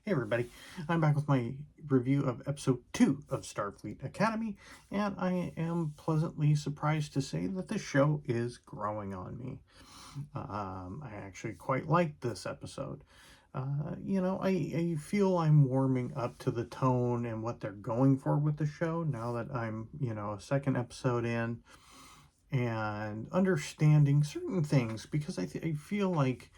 Hey everybody, I'm back with my review of episode 2 of Starfleet Academy, and I am pleasantly surprised to say that the show is growing on me. I actually quite like this episode. I feel I'm warming up to the tone and what they're going for with the show now that I'm, a second episode in and understanding certain things because I feel like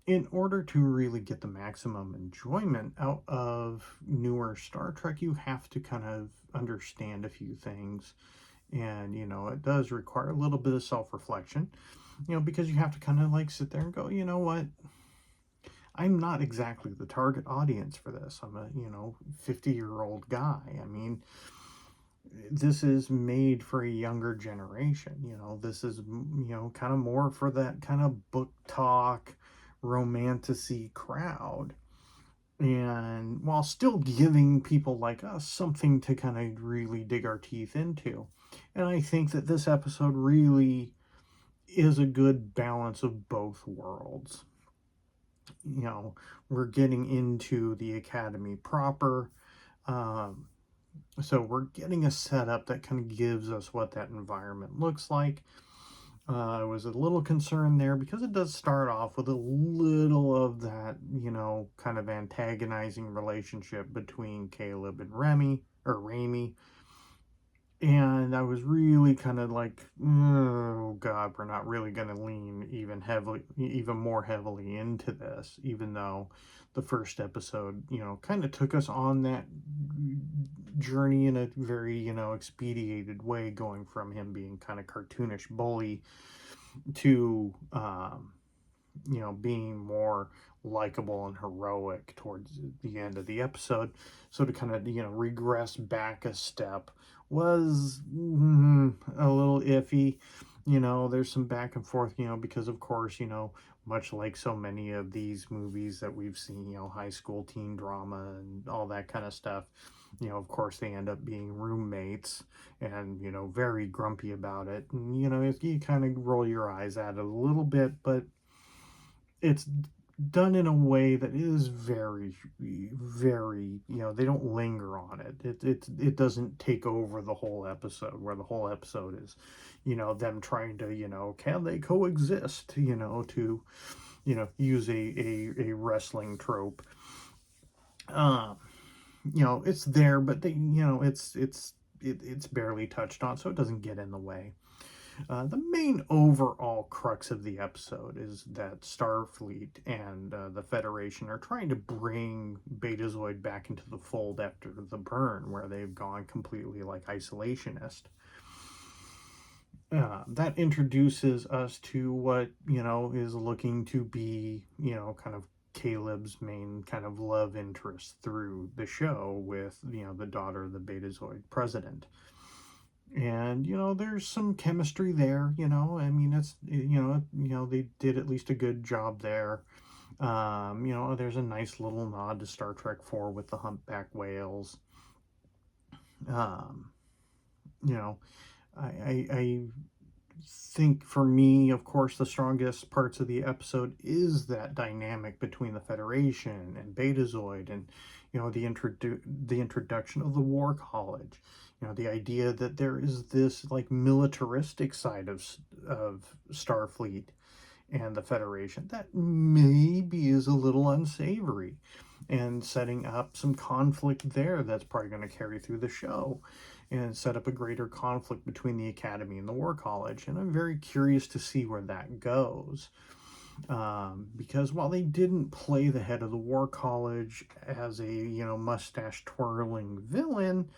in order to really get the maximum enjoyment out of newer Star Trek, you have to kind of understand a few things. And, it does require a little bit of self reflection, because you have to kind of like sit there and go, you know what? I'm not exactly the target audience for this. I'm a, 50-year-old guy. I mean, this is made for a younger generation. This is, kind of more for that kind of book talk, romanticy crowd. And while still giving people like us something to kind of really dig our teeth into. And I think that this episode really is a good balance of both worlds. We're getting into the academy proper. Um, so we're getting a setup that kind of gives us what that environment looks like. I was a little concerned there because it does start off with a little of that, kind of antagonizing relationship between Caleb and Rami. And I was really kind of like, oh God, we're not really going to lean even more heavily into this, even though the first episode, kind of took us on that journey in a very, expedited way, going from him being kind of cartoonish bully to, being more likable and heroic towards the end of the episode. So to kind of, regress back a step was a little iffy. There's some back and forth, because of course, much like so many of these movies that we've seen, high school teen drama and all that kind of stuff, of course they end up being roommates and, very grumpy about it. And, you kind of roll your eyes at it a little bit, but it's done in a way that is very, very, they don't linger on it. It doesn't take over the whole episode, where the whole episode is, them trying to, can they coexist, to, use a wrestling trope. Um, it's there, but it's barely touched on, so it doesn't get in the way. The main overall crux of the episode is that Starfleet and the Federation are trying to bring Betazoid back into the fold after the burn, where they've gone completely like isolationist. That introduces us to what, is looking to be, kind of Caleb's main kind of love interest through the show with, the daughter of the Betazoid president. And there's some chemistry there. I mean, it's they did at least a good job there. There's a nice little nod to Star Trek 4 with the humpback whales. um you know I think for me, of course, the strongest parts of the episode is that dynamic between the Federation and Betazoid, and the introduction of the War College. The idea that there is this like militaristic side of Starfleet and the Federation that maybe is a little unsavory, and setting up some conflict there that's probably going to carry through the show and set up a greater conflict between the Academy and the War College. And I'm very curious to see where that goes. Because while they didn't play the head of the War College as a, mustache twirling villain,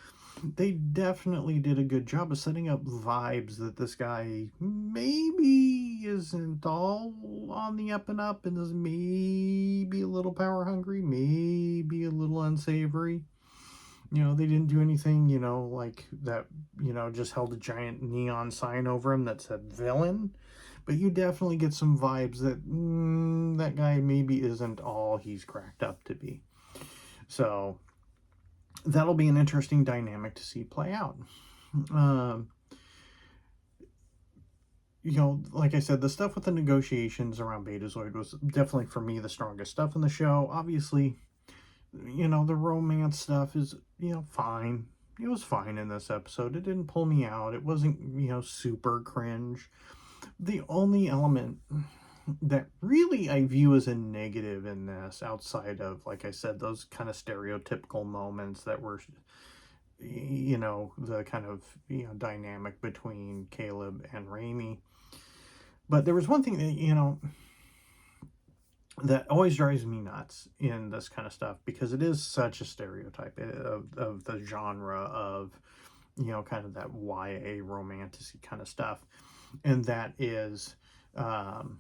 they definitely did a good job of setting up vibes that this guy maybe isn't all on the up and up, and is maybe a little power hungry, maybe a little unsavory. They didn't do anything, like that, just held a giant neon sign over him that said villain. But you definitely get some vibes that that guy maybe isn't all he's cracked up to be. So that'll be an interesting dynamic to see play out. Um, like I said, the stuff with the negotiations around Betazoid was definitely, for me, the strongest stuff in the show. Obviously, The romance stuff is, fine. It was fine in this episode. It didn't pull me out. It wasn't, super cringe. The only element that really I view as a negative in this, outside of, like I said, those kind of stereotypical moments that were, the kind of, dynamic between Caleb and Raimi. But there was one thing that, that always drives me nuts in this kind of stuff, because it is such a stereotype of the genre of, kind of that YA romantic kind of stuff. And that is, um,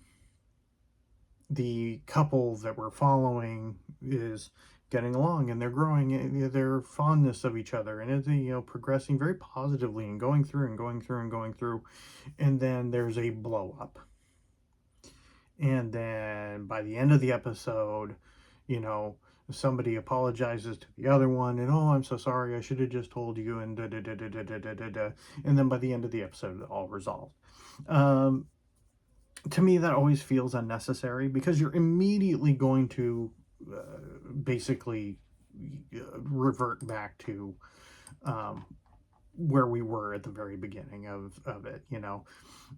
the couple that we're following is getting along, and they're growing their fondness of each other, and it's, progressing very positively, and going through and going through and going through. And then there's a blow up, and then by the end of the episode, you know somebody apologizes to the other one, and, oh, I'm so sorry, I should have just told you, and da da da da da da da da da. And then by the end of the episode, all resolved. um to me, that always feels unnecessary, because you're immediately going to, basically, revert back to, um, where we were at the very beginning of it.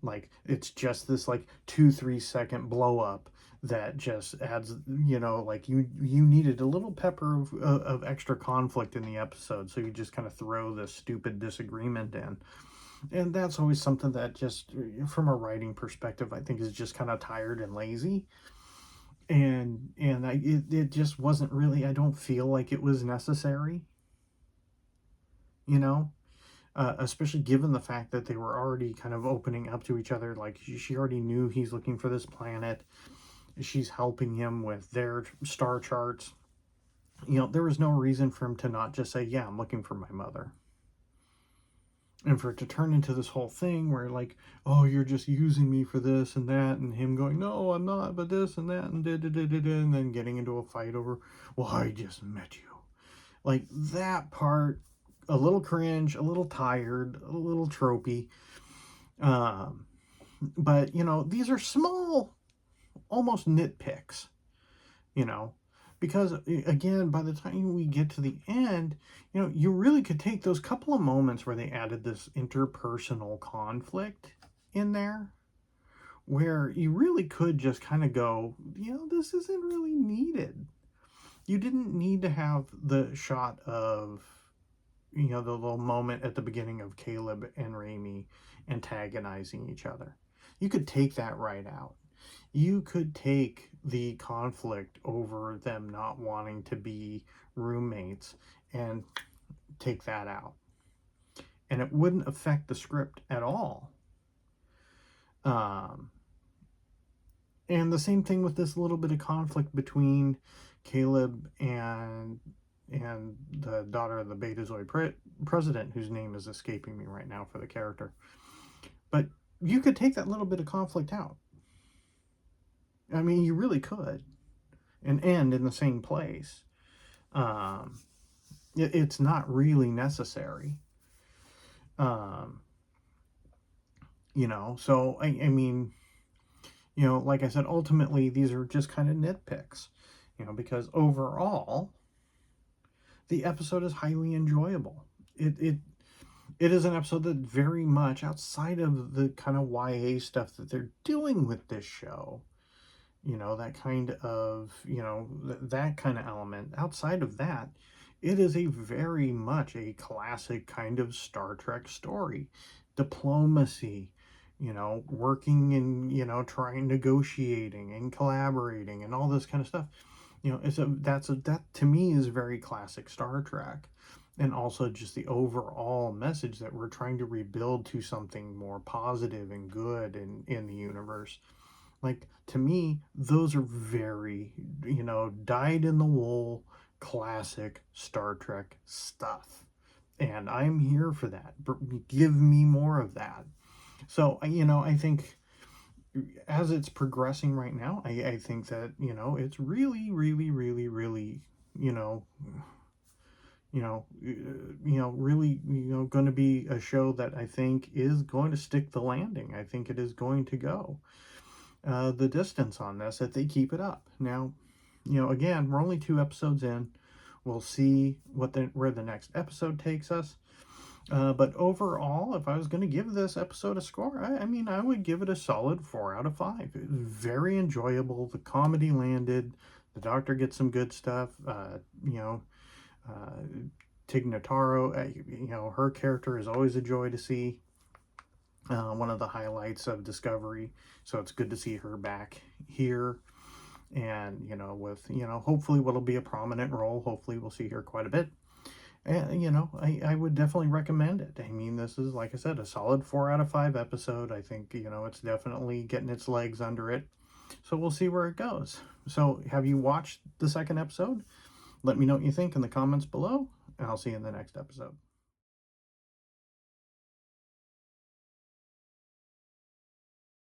Like, it's just this, like, 2-3 second blow up that just adds, like, you needed a little pepper of extra conflict in the episode, so you just kind of throw this stupid disagreement in. And that's always something that, just from a writing perspective, I think is just kind of tired and lazy. And it just wasn't really, I don't feel like it was necessary, you know especially given the fact that they were already kind of opening up to each other. Like, she already knew he's looking for this planet. She's helping him with their star charts. There was no reason for him to not just say, yeah, I'm looking for my mother. And for it to turn into this whole thing where, like, oh, you're just using me for this and that, and him going, no, I'm not, but this and that, and da da da da da, and then getting into a fight over, well, I just met you. Like, that part, a little cringe, a little tired, a little tropey. Um, but, these are small, almost nitpicks, you know, because, again, by the time we get to the end, you really could take those couple of moments where they added this interpersonal conflict in there, where you really could just kind of go, this isn't really needed. You didn't need to have the shot of, the little moment at the beginning of Caleb and Raimi antagonizing each other. You could take that right out. You could take the conflict over them not wanting to be roommates and take that out. And it wouldn't affect the script at all. Um, and the same thing with this little bit of conflict between Caleb and the daughter of the Betazoid president, whose name is escaping me right now for the character. But you could take that little bit of conflict out. I mean, you really could, and end in the same place. It's not really necessary. So I mean, like I said, ultimately these are just kind of nitpicks, because overall the episode is highly enjoyable. It is an episode that, very much outside of the kind of YA stuff that they're doing with this show, that kind of, that kind of element. Outside of that, it is a very much a classic kind of Star Trek story. Diplomacy, working and, trying, negotiating and collaborating and all this kind of stuff. That to me is very classic Star Trek. And also just the overall message that we're trying to rebuild to something more positive and good in the universe. Like, to me, those are very, dyed in the wool, classic Star Trek stuff. And I'm here for that. Give me more of that. So, I think as it's progressing right now, I think that, it's really, really, really, really, really, going to be a show that I think is going to stick the landing. I think it is going to go the distance on this, if they keep it up. Now, again, we're only 2 episodes in. We'll see where the next episode takes us. But overall, if I was going to give this episode a score, I mean, I would give it a solid 4 out of 5. It was very enjoyable. The comedy landed. The Doctor gets some good stuff. You know, uh, Tig Notaro, you know, her character is always a joy to see. One of the highlights of Discovery. So it's good to see her back here. And, you know, with, you know, hopefully what'll be a prominent role. Hopefully we'll see her quite a bit. And, you know, I would definitely recommend it. I mean, this is, like I said, a solid 4 out of 5 episode. I think, you know, it's definitely getting its legs under it. So we'll see where it goes. So have you watched the second episode? Let me know what you think in the comments below, and I'll see you in the next episode.